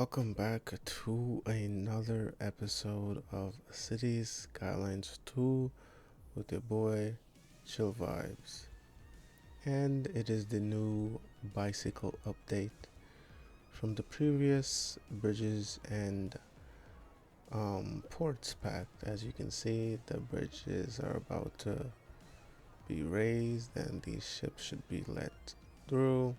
Welcome back to another episode of Cities Skylines 2 with your boy Chill Vibes. And it is the new bicycle update from the previous bridges and ports pack. As you can see, the bridges are about to be raised and these ships should be let through.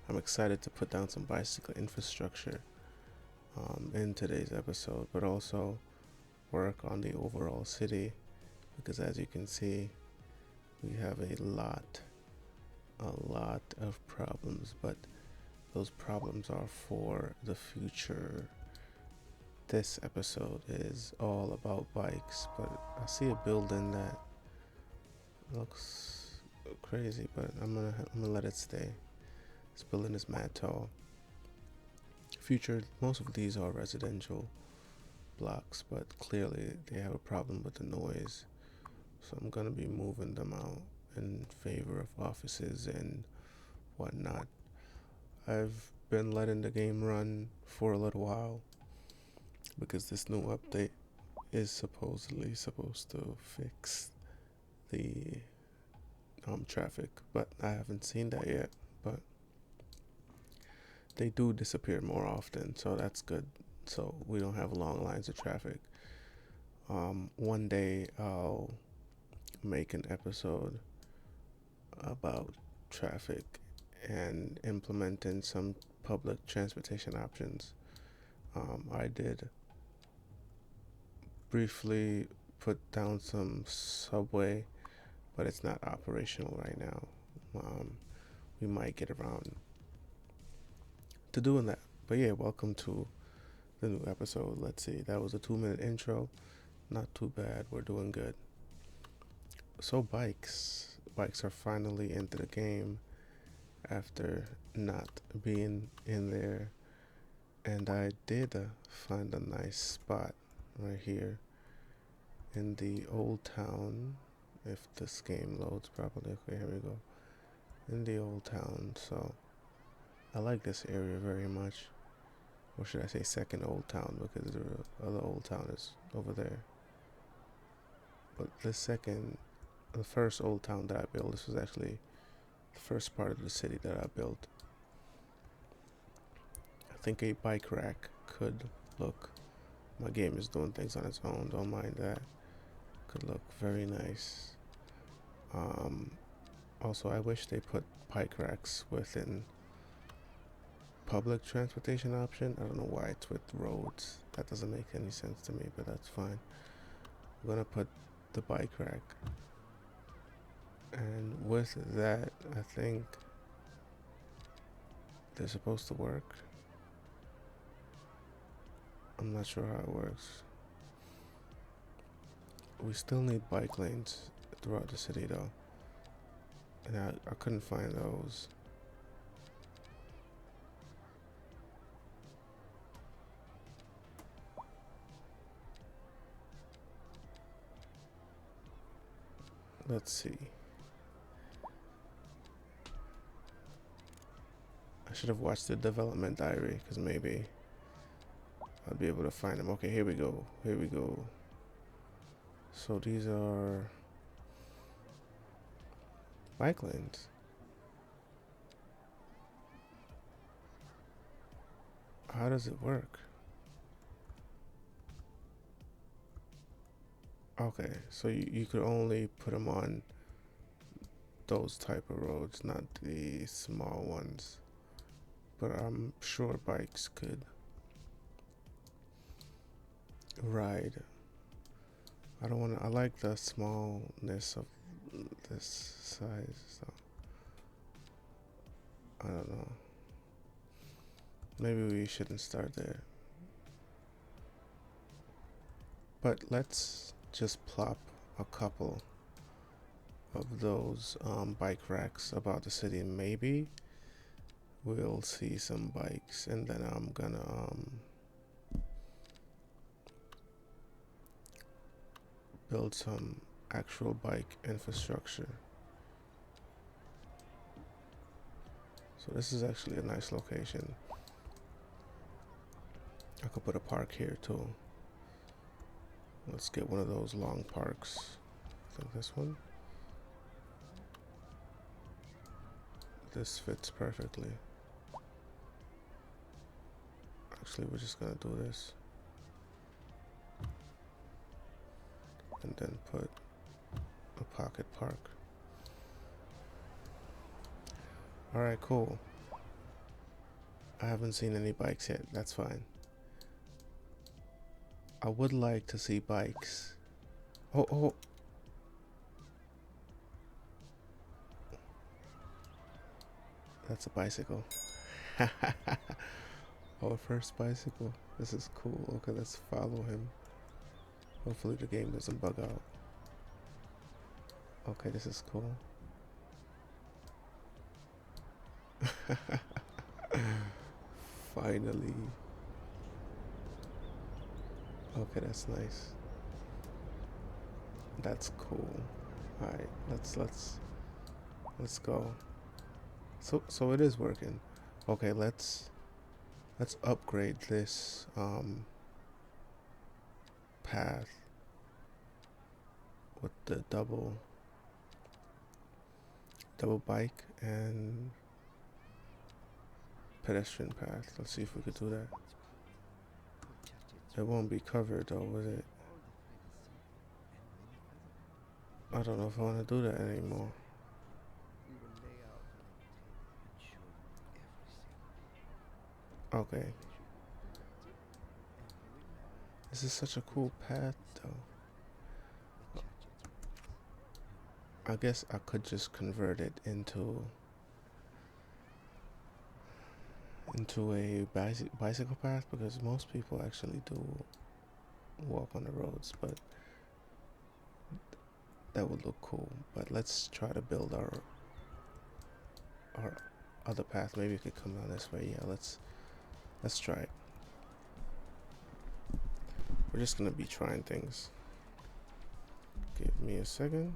I'm excited to put down some bicycle infrastructure in today's episode, but also work on the overall city, because as you can see, we have a lot of problems, but those problems are for the future. This episode is all about bikes, but I see a building that looks crazy, but I'm gonna let it stay. This building is mad tall. Most of these are residential blocks, but clearly they have a problem with the noise, so I'm gonna be moving them out in favor of offices and whatnot. I've been letting the game run for a little while because this new update is supposedly supposed to fix the traffic, but I haven't seen that yet. But they do disappear more often, so that's good. So we don't have long lines of traffic. One day I'll make an episode about traffic and implementing some public transportation options. I did briefly put down some subway, but it's not operational right now. We might get around to doing that. But yeah, welcome to the new episode. Let's see, that was a 2-minute intro. Not too bad, we're doing good. So bikes are finally into the game after not being in there, and I did find a nice spot right here in the old town, if this game loads properly. Okay, here we go, in the old town. So I like this area very much, or should I say second old town, because the other old town is over there. But the first old town that I built, this was actually the first part of the city that I built. I think a bike rack could look, my game is doing things on its own, don't mind that, could look very nice. Also, I wish they put bike racks within public transportation option. I don't know why it's with roads. That doesn't make any sense to me, but that's fine. I'm gonna put the bike rack, and with that, I think they're supposed to work. I'm not sure how it works. We still need bike lanes throughout the city though, and I couldn't find those. Let's see. I should have watched the development diary, because maybe I'll be able to find them. Okay, here we go. So these are bike lanes. How does it work? Okay, so you could only put them on those type of roads, not the small ones. But I'm sure bikes could ride. I like the smallness of this size, so I don't know. Maybe we shouldn't start there. But let's just plop a couple of those bike racks about the city. Maybe we'll see some bikes, and then I'm gonna build some actual bike infrastructure. So this is actually a nice location. I could put a park here too. Let's get one of those long parks. I think this one. This fits perfectly. Actually, we're just gonna do this. And then put a pocket park. Alright, cool. I haven't seen any bikes yet. That's fine. I would like to see bikes. Oh. That's a bicycle. Our first bicycle. This is cool. Okay, let's follow him. Hopefully the game doesn't bug out. Okay, this is cool. Finally. Okay, that's nice. That's cool. Alright, let's go. So it is working. Okay, let's upgrade this path with the double bike and pedestrian path. Let's see if we could do that. It won't be covered though, will it? I don't know if I want to do that anymore. Okay. This is such a cool path though. I guess I could just convert it into a bicycle path, because most people actually do walk on the roads, but that would look cool. But let's try to build our other path. Maybe it could come down this way. Yeah, let's try it. We're just gonna be trying things. Give me a second.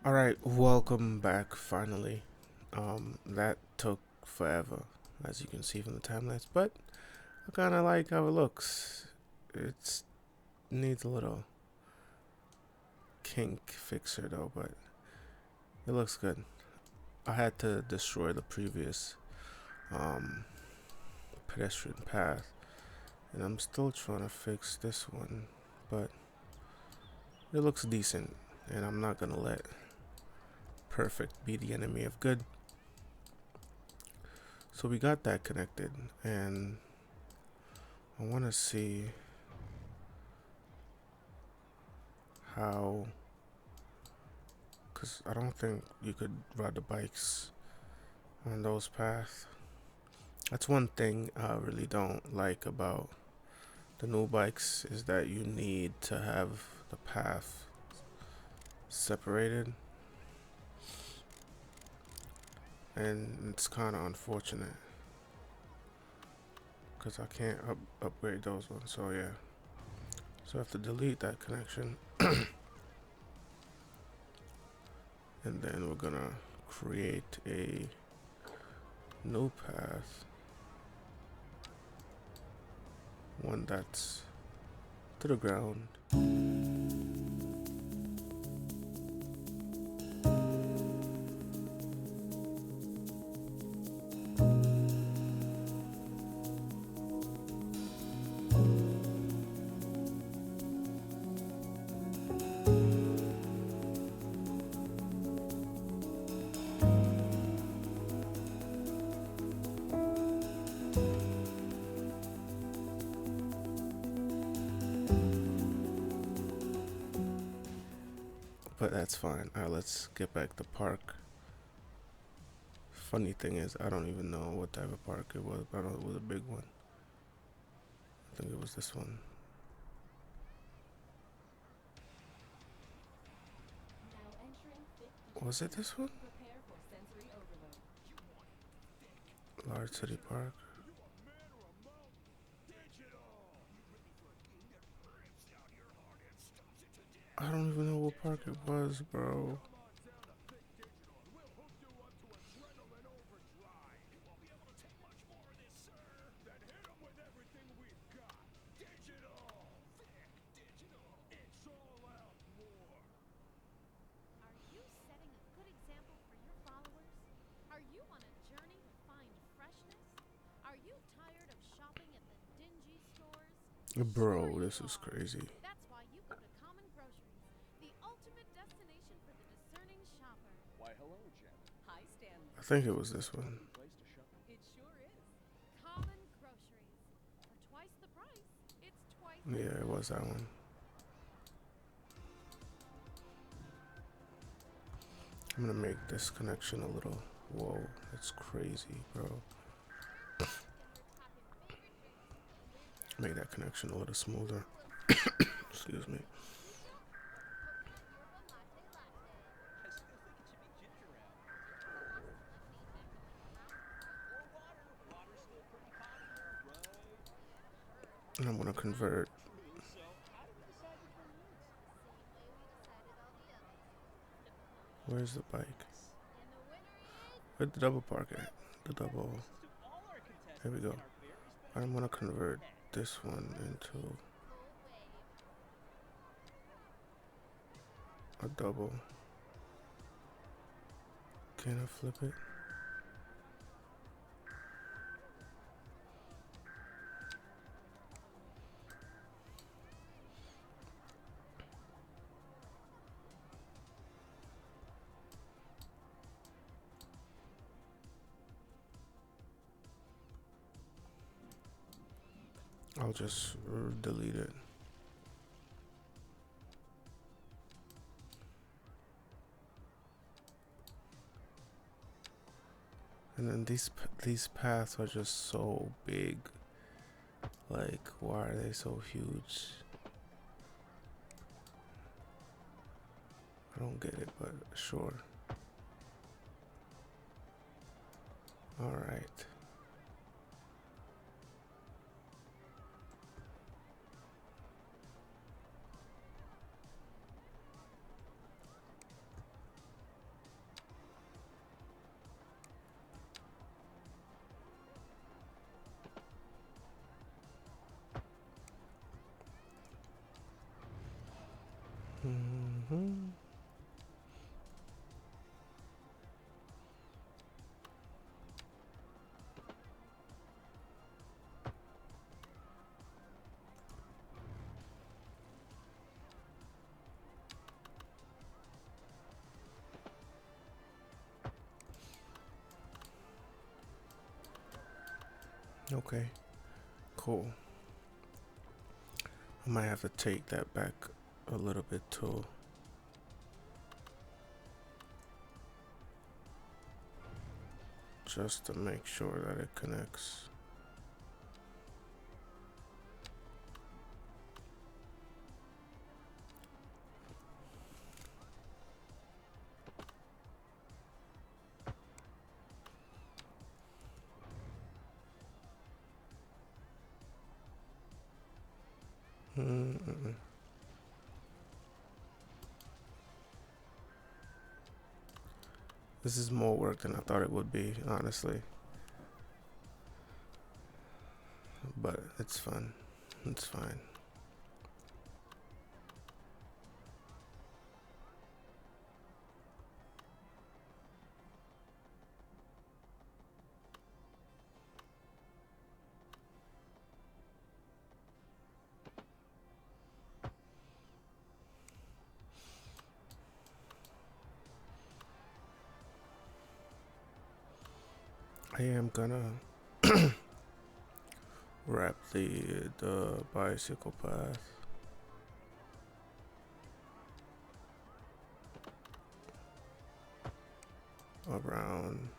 All right, welcome back finally. That took forever, as you can see from the timelapse, but I kind of like how it looks. It needs a little kink fixer though, but it looks good. I had to destroy the previous um, pedestrian path, and I'm still trying to fix this one, but it looks decent, and I'm not gonna let perfect be the enemy of good. So we got that connected, and I want to see how, because I don't think you could ride the bikes on those paths. That's one thing I really don't like about the new bikes, is that you need to have the path separated, and it's kind of unfortunate because I can't upgrade those ones. So yeah, so I have to delete that connection, and then we're gonna create a new path, one that's to the ground. But that's fine. Alright, let's get back to park. Funny thing is, I don't even know what type of park it was, but I know it was a big one. I think it was this one. Was it this one? Large City Park. I don't even know what park it was, bro. Bro, this is crazy. I think it was this one. Yeah, it was that one. I'm gonna make this connection a little. Whoa, that's crazy, bro. Make that connection a little smoother. Excuse me. And I'm gonna convert. Where's the bike? Where'd the double park at? The double. There we go. I'm gonna convert this one into a double. Can I flip it? I'll just delete it. And then these paths are just so big. Like, why are they so huge? I don't get it, but sure. Alright. Mm-hmm. Okay, cool. I might have to take that back a little bit too. Just to make sure that it connects. Mm-mm. This is more work than I thought it would be, honestly. But it's fun. It's fine. I am gonna wrap the bicycle path around.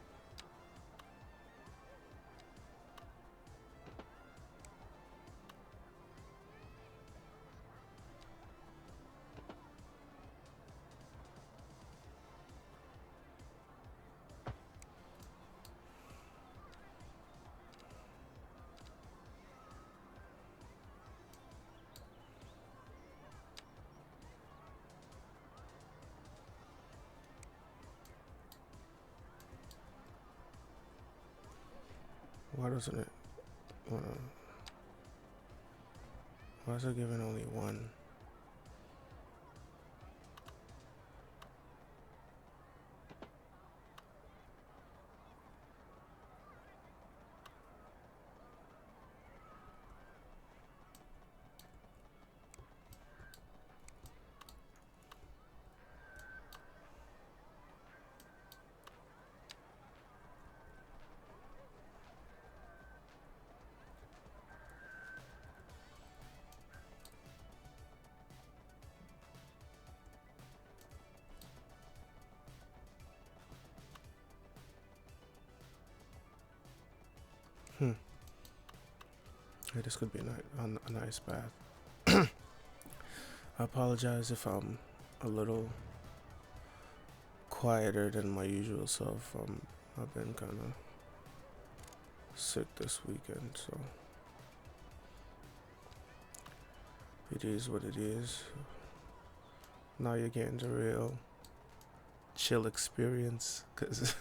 Why doesn't it wanna? Why is it giving only one? Hey, this could be a nice path. I apologize if I'm a little quieter than my usual self. I've been kind of sick this weekend, so it is what it is. Now you're getting the real chill experience, because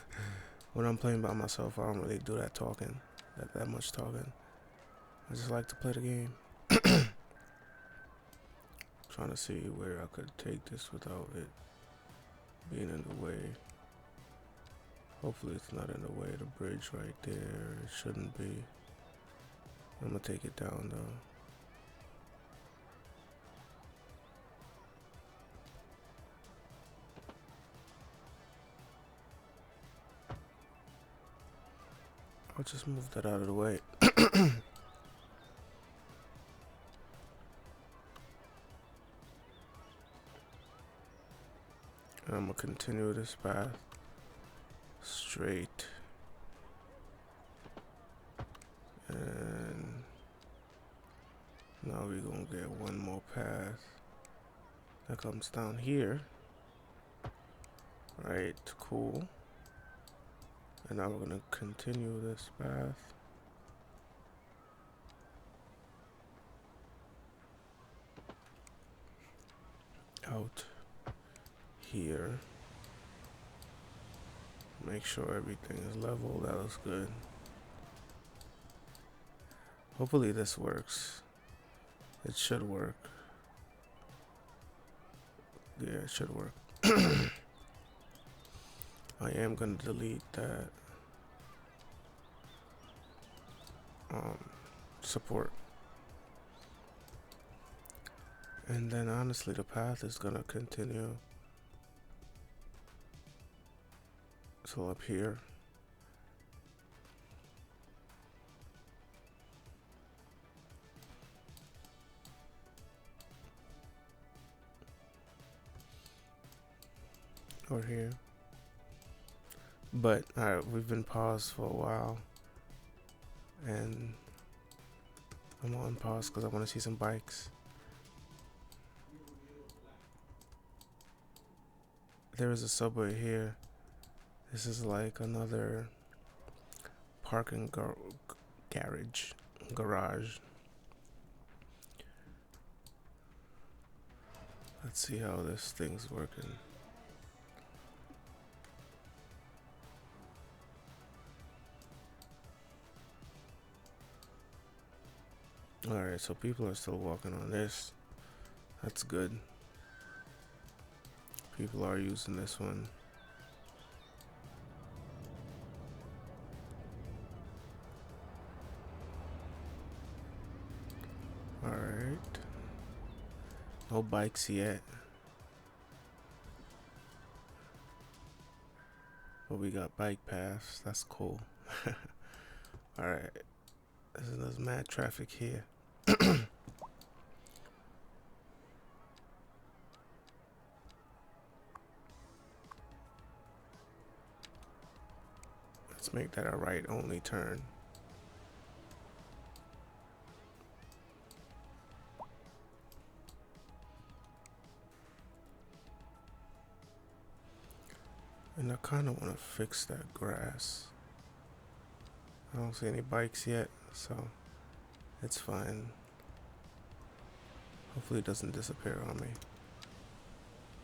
when I'm playing by myself, I don't really do that talking, that much talking. I just like to play the game. Trying to see where I could take this without it being in the way. Hopefully it's not in the way. The bridge right there, it shouldn't be. I'm gonna take it down though. I'll just move that out of the way. And I'm gonna continue this path straight. And now we're gonna get one more path that comes down here. Right, cool. And now we're gonna continue this path. Out here. Make sure everything is level. That looks good. Hopefully this works. It should work. Yeah, it should work. I am gonna delete that support. And then honestly, the path is gonna continue. So up here. Or here. But alright, we've been paused for a while. And I'm on pause because I want to see some bikes. There is a subway here. This is like another parking garage. Let's see how this thing's working. Alright, so people are still walking on this. That's good. People are using this one. Alright. No bikes yet. But we got bike paths. That's cool. Alright. There's mad traffic here. Let's make that a right only turn. And I kind of want to fix that grass. I don't see any bikes yet, so it's fine. Hopefully it doesn't disappear on me.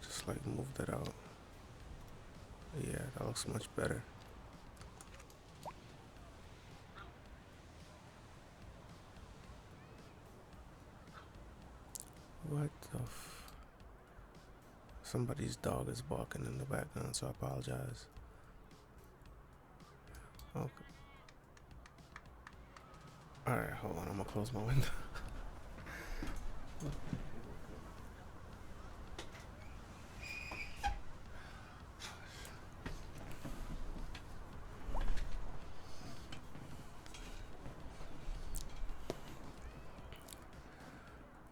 Just like move that out. Yeah, that looks much better. What the Somebody's dog is barking in the background, so I apologize. Okay. Alright, hold on, I'm gonna close my window.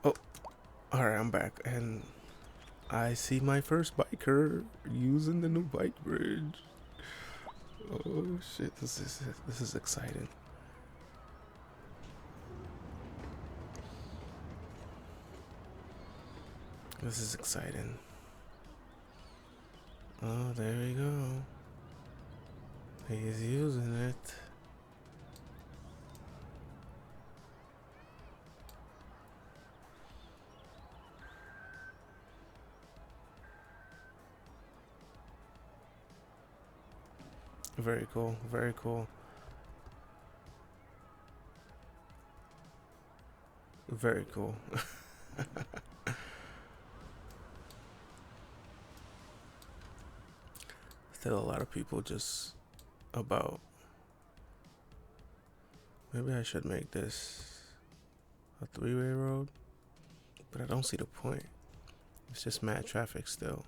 Oh, alright, I'm back, and I see my first biker using the new bike bridge. Oh shit, this is exciting. This is exciting. Oh, there we go. He's using it. Very cool, very cool. Very cool. Still a lot of people just about. Maybe I should make this a three-way road, but I don't see the point. It's just mad traffic still.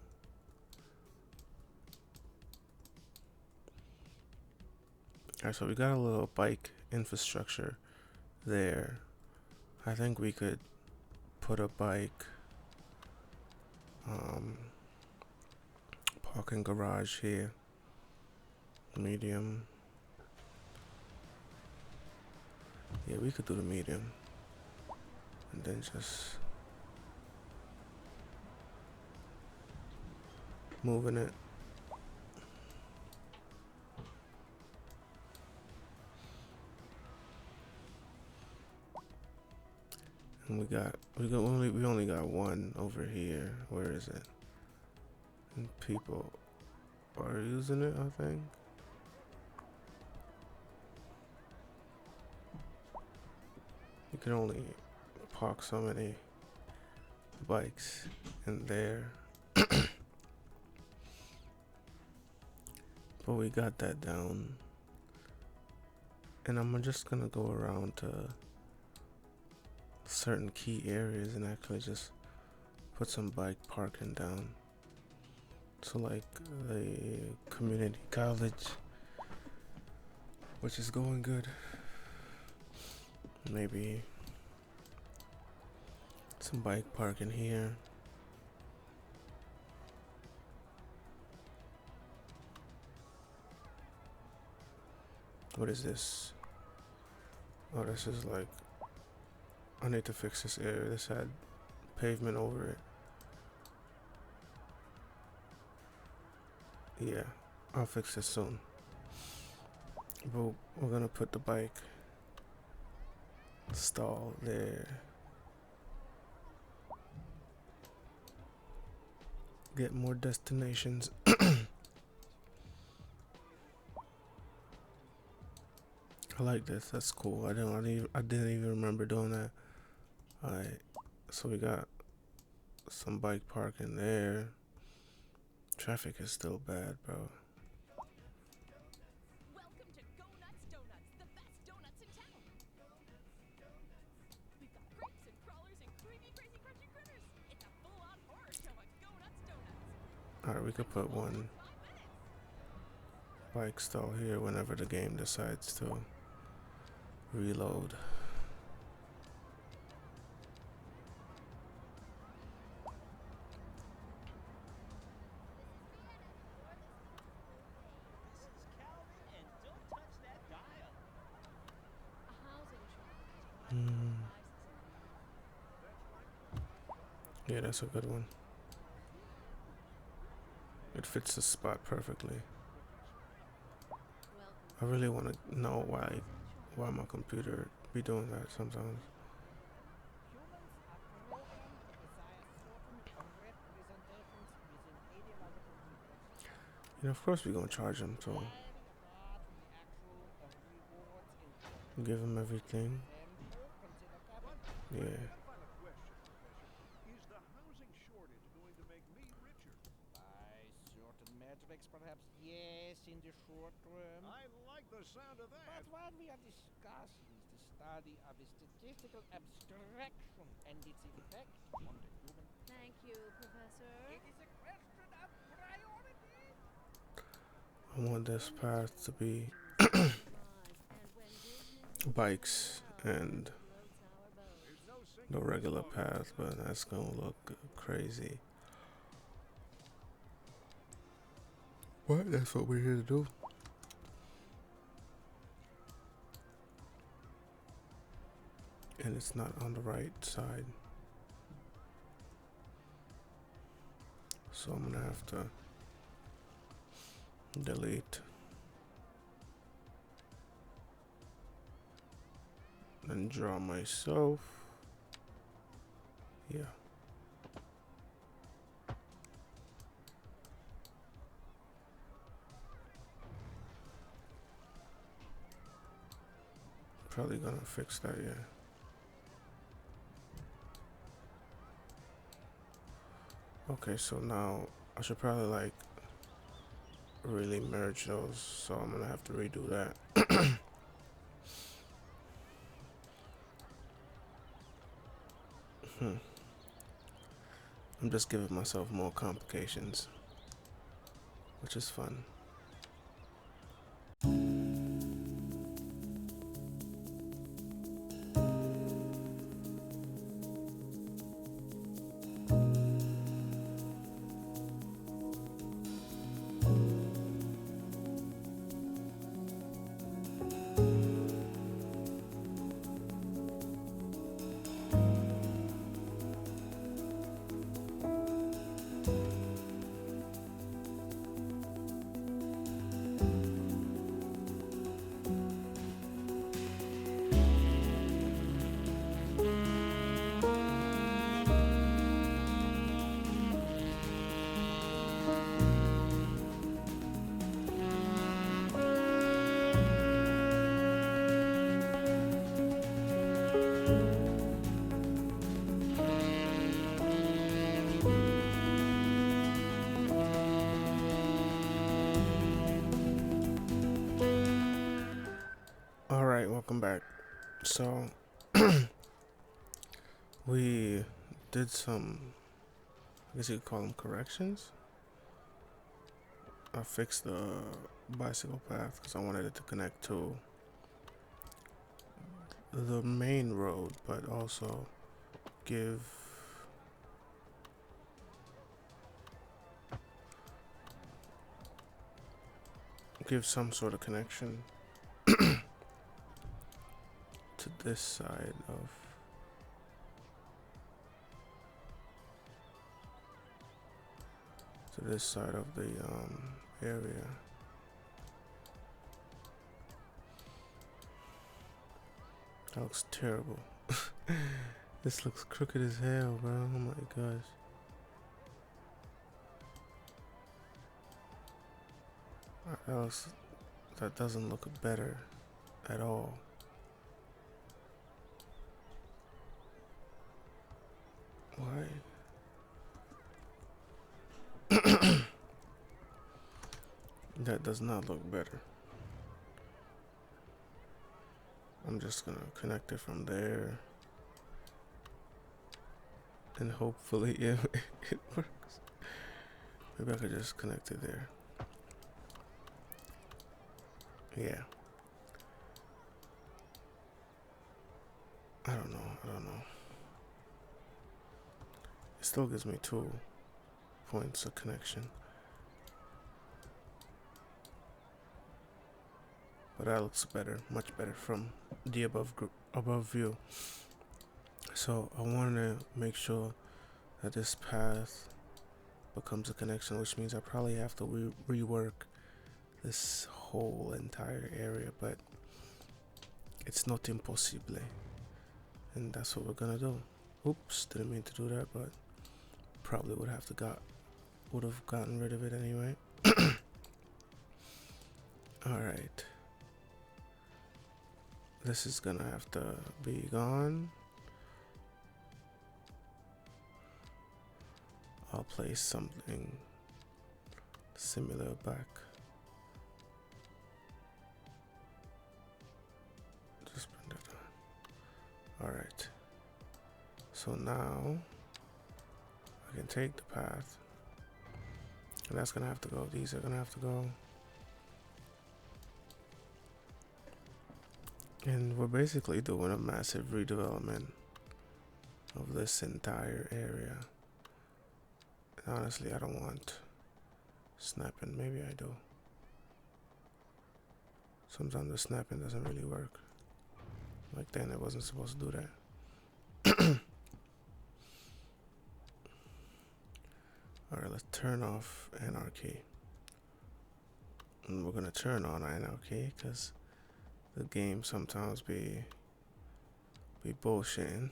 Alright, so we got a little bike infrastructure there. I think we could put a bike parking garage here. Medium. Yeah, we could do the medium. And then just moving it. And we only got one over here. Where is it? And people are using it, I think. You can only park so many bikes in there. But we got that down. And I'm just gonna go around to certain key areas and actually just put some bike parking down. So like the community college, which is going good. Maybe some bike parking here. What is this? Oh, this is like, I need to fix this area. This had pavement over it. Yeah, I'll fix this soon. But we're gonna put the bike stall there. Get more destinations. I like this. That's cool. I didn't even remember doing that. Alright, so we got some bike parking there. Traffic is still bad, bro. Welcome to Go Nuts Donuts, the best donuts in town. We've got creeps and crawlers and creamy, crazy, crunchy critters. It's a full-on horror show at Go Nuts Donuts. Alright, we could put one bike stall here whenever the game decides to reload. Yeah, that's a good one. It fits the spot perfectly. I really want to know why my computer be doing that sometimes. You know, of course we're gonna charge him, so give him everything. Yeah. Is the housing shortage going to make me richer? By certain metrics, perhaps yes, in the short term. I like the sound of that. But what we are discussing is the study of the statistical abstraction and its effect on the human. Thank you, Professor. It is a question of priority. I want this path to be bikes and the regular path, but that's gonna look crazy. What? That's what we're here to do. And it's not on the right side. So I'm gonna have to delete and draw myself. Yeah. Probably gonna fix that, yeah. Okay, so now I should probably like really merge those, so I'm gonna have to redo that. I'm just giving myself more complications, which is fun. back. So we did some, I guess you could call them corrections. I fixed the bicycle path because I wanted it to connect to the main road, but also give some sort of connection to this side of the area. That looks terrible. This looks crooked as hell, bro. Oh my gosh. That doesn't look better at all. Why? That does not look better. I'm just gonna connect it from there. And hopefully it works. Maybe I could just connect it there. Yeah. I don't know. It still gives me 2 points of connection. But that looks better, much better from the above view. So I want to make sure that this path becomes a connection, which means I probably have to rework this whole entire area, but it's not impossible, and that's what we're gonna do. Oops, didn't mean to do that, but probably would have gotten rid of it anyway. All right, this is gonna have to be gone. I'll place something similar back. Just bring that on. Alright. So now I can take the path. And that's gonna have to go. These are gonna have to go. And we're basically doing a massive redevelopment of this entire area. Honestly, I don't want snapping. Maybe I do. Sometimes the snapping doesn't really work. Like then, I wasn't supposed to do that. Alright, let's turn off anarchy. And we're gonna turn on anarchy because the game sometimes be bullshitting.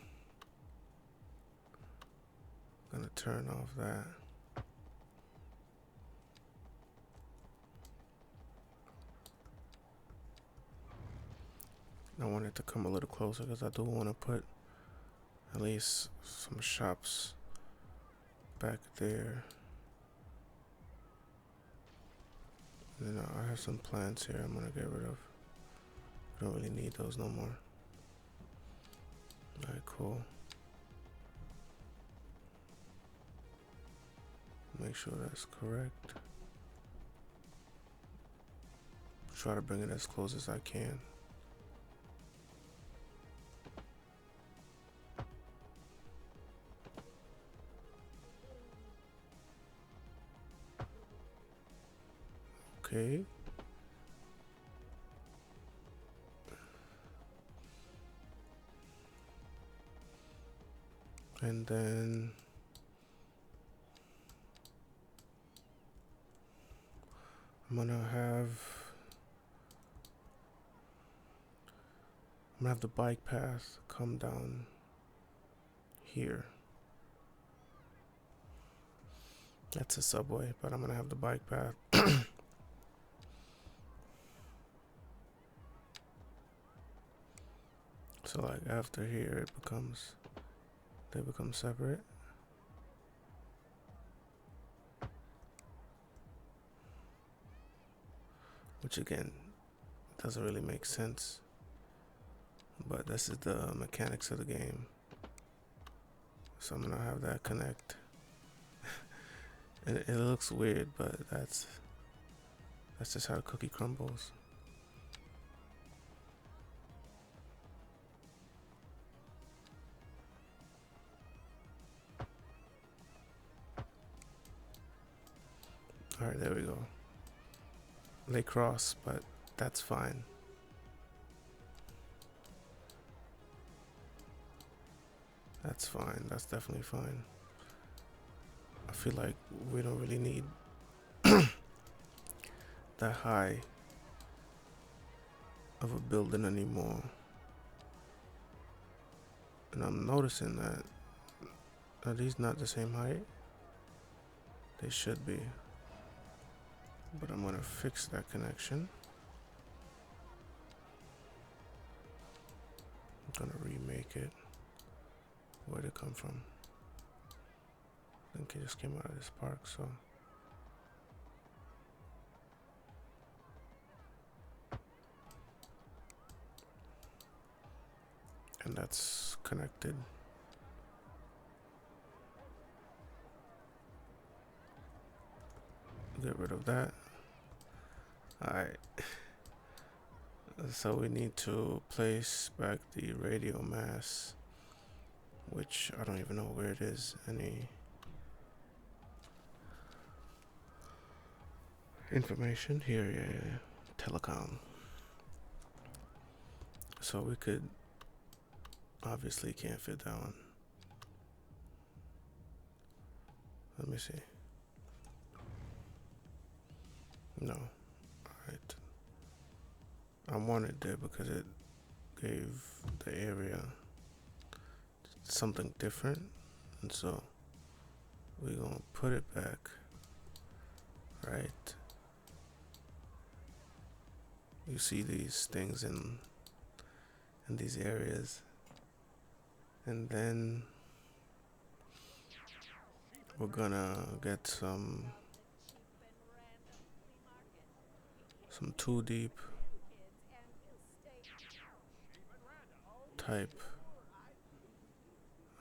Gonna turn off that. I want it to come a little closer because I do want to put at least some shops back there. And then I have some plants here I'm gonna get rid of. I don't really need those no more. Alright, cool. Make sure that's correct. Try to bring it as close as I can. Okay. And then I'm gonna have the bike path come down here. That's a subway, but I'm gonna have the bike path so like after here they become separate. Which again doesn't really make sense but this is the mechanics of the game. So I'm gonna have that connect. It looks weird, but that's just how the cookie crumbles. Alright, there we go. They cross, but that's fine. That's fine. That's definitely fine. I feel like we don't really need that high of a building anymore. And I'm noticing that, are these not the same height? They should be. But I'm gonna fix that connection. I'm gonna remake it. Where'd it come from? I think it just came out of this park, so. And that's connected. Get rid of that. Alright. So we need to place back the radio mass, which I don't even know where it is. Any information here? Yeah. Telecom. So we could, obviously can't fit that one. Let me see. No. Alright. I wanted there because it gave the area something different. And so we're gonna put it back. Right. You see these things in these areas. And then we're gonna get some 2 deep type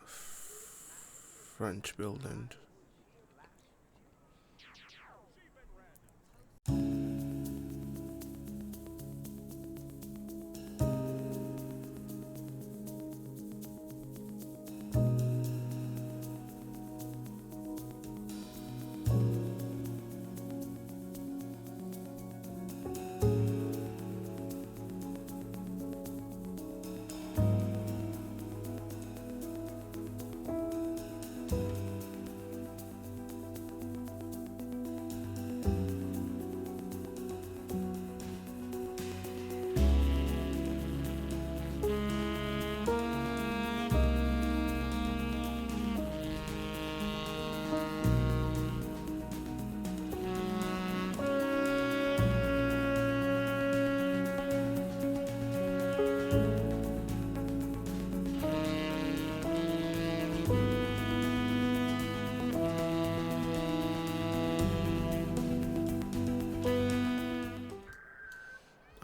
French building.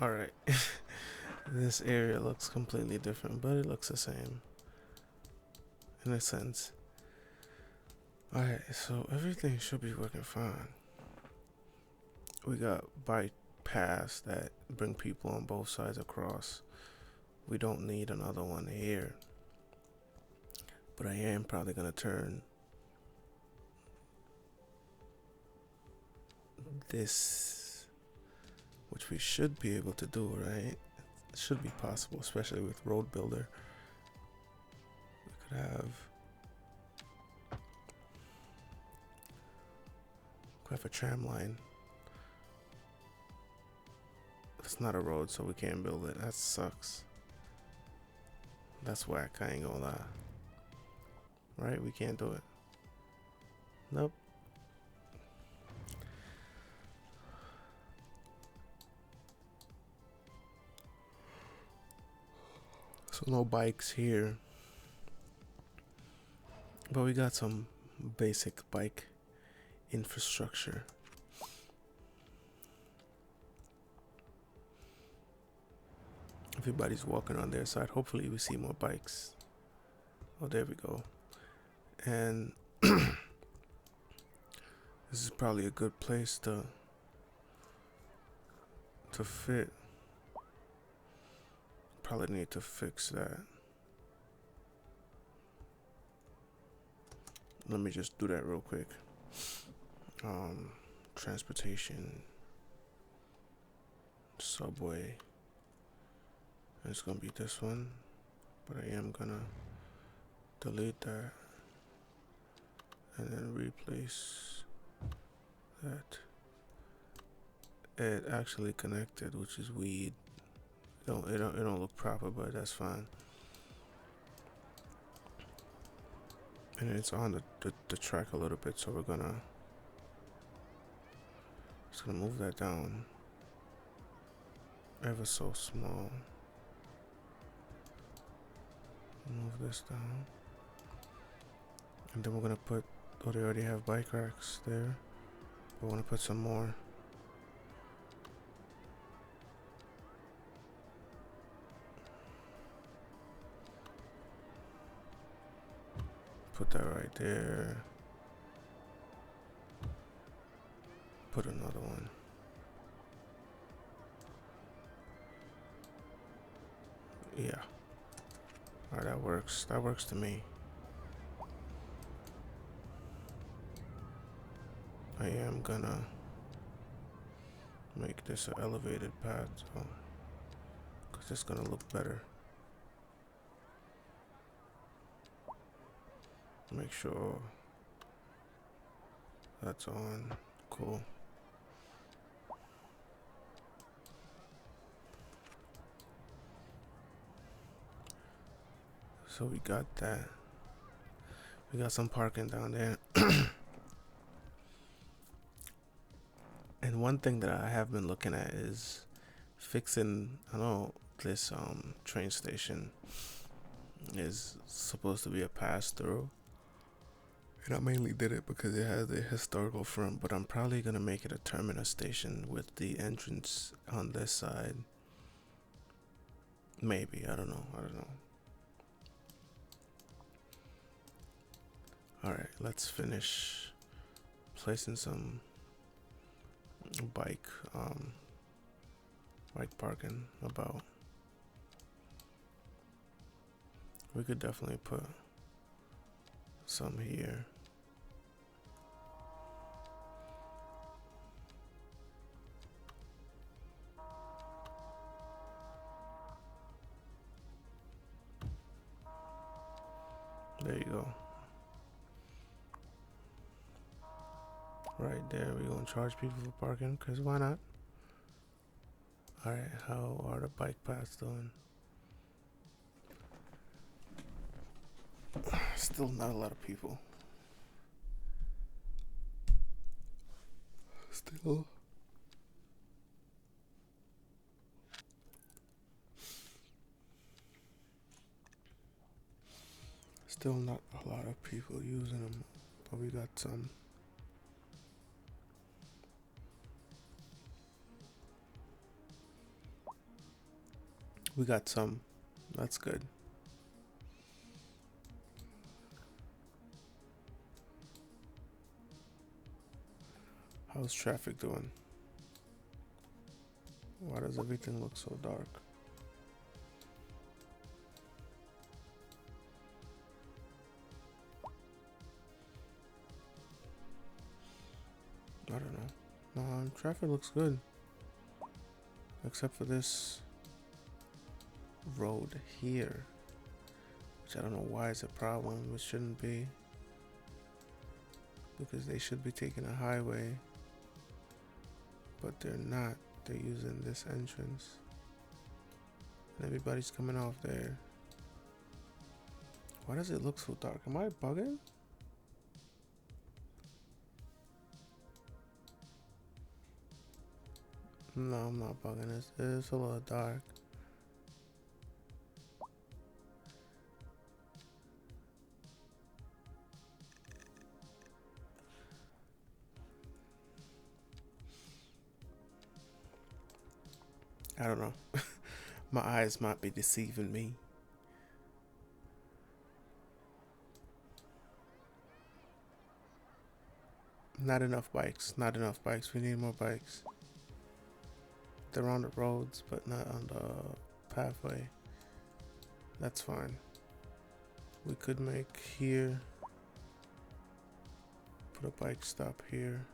Alright, this area looks completely different, but it looks the same in a sense. Alright, so everything should be working fine. We got bike paths that bring people on both sides across. We don't need another one here. But I am probably going to turn this, which we should be able to do, right? It should be possible, especially with Road Builder. We could have a tram line. It's not a road, so we can't build it. That sucks. That's whack, I ain't gonna lie. Right? We can't do it. Nope. So no bikes here. But we got some basic bike infrastructure. Everybody's walking on their side. Hopefully we see more bikes. Oh, there we go. And this is probably a good place to fit. Probably need to fix that. Let me just do that real quick. Transportation, subway. It's gonna be this one, but I am gonna delete that and then replace that. It actually connected, which is weird. It don't look proper, but that's fine. And it's on the track a little bit, so we're gonna just gonna move that down ever so small. Move this down, and then we're gonna put. Oh, they already have bike racks there. We want to put some more. Put that right there. Put another one. Yeah. Alright, that works. That works to me. I am gonna make this an elevated path, so, cause it's gonna look better. Make sure that's on. Cool. So we got that. We got some parking down there. And one thing that I have been looking at is fixing, I know this train station is supposed to be a pass through. And I mainly did it because it has a historical front, but I'm probably gonna make it a terminus station with the entrance on this side. Maybe, I don't know. Alright, let's finish placing some bike parking about. We could definitely put some here. There you go. Right there, we're gonna charge people for parking, cause why not? Alright, how are the bike paths doing? Still not a lot of people. Still not a lot of people using them, but we got some. We got some. That's good. How's traffic doing? Why does everything look so dark? I don't know. No, traffic looks good. Except for this road here, which I don't know why it's a problem. It shouldn't be, because they should be taking a highway, but they're not. They're using this entrance, and everybody's coming off there. Why does it look so dark? Am I bugging? No, I'm not bugging. It's a little dark. I don't know. My eyes might be deceiving me. Not enough bikes. Not enough bikes. We need more bikes. They're on the roads, but not on the pathway. That's fine. We could make here. Put a bike stop here.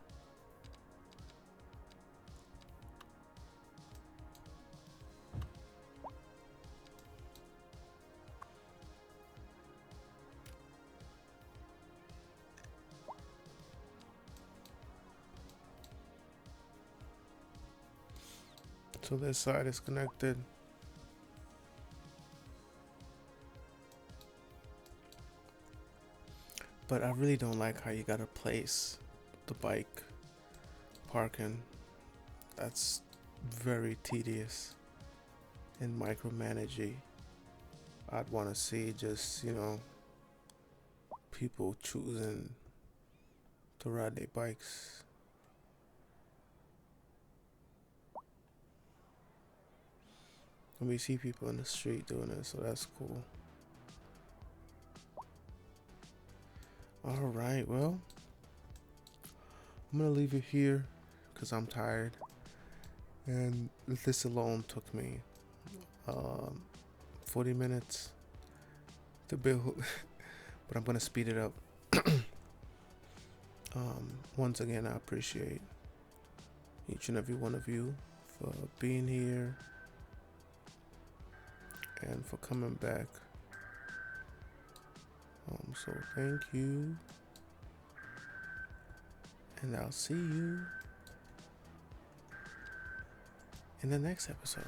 So this side is connected. But I really don't like how you gotta place the bike parking. That's very tedious and micromanagey. I'd want to see just, people choosing to ride their bikes. And we see people in the street doing it, so that's cool. Alright, well, I'm gonna leave it here because I'm tired. And this alone took me 40 minutes to build, but I'm gonna speed it up. Once again, I appreciate each and every one of you for being here and for coming back. So thank you, and I'll see you in the next episode.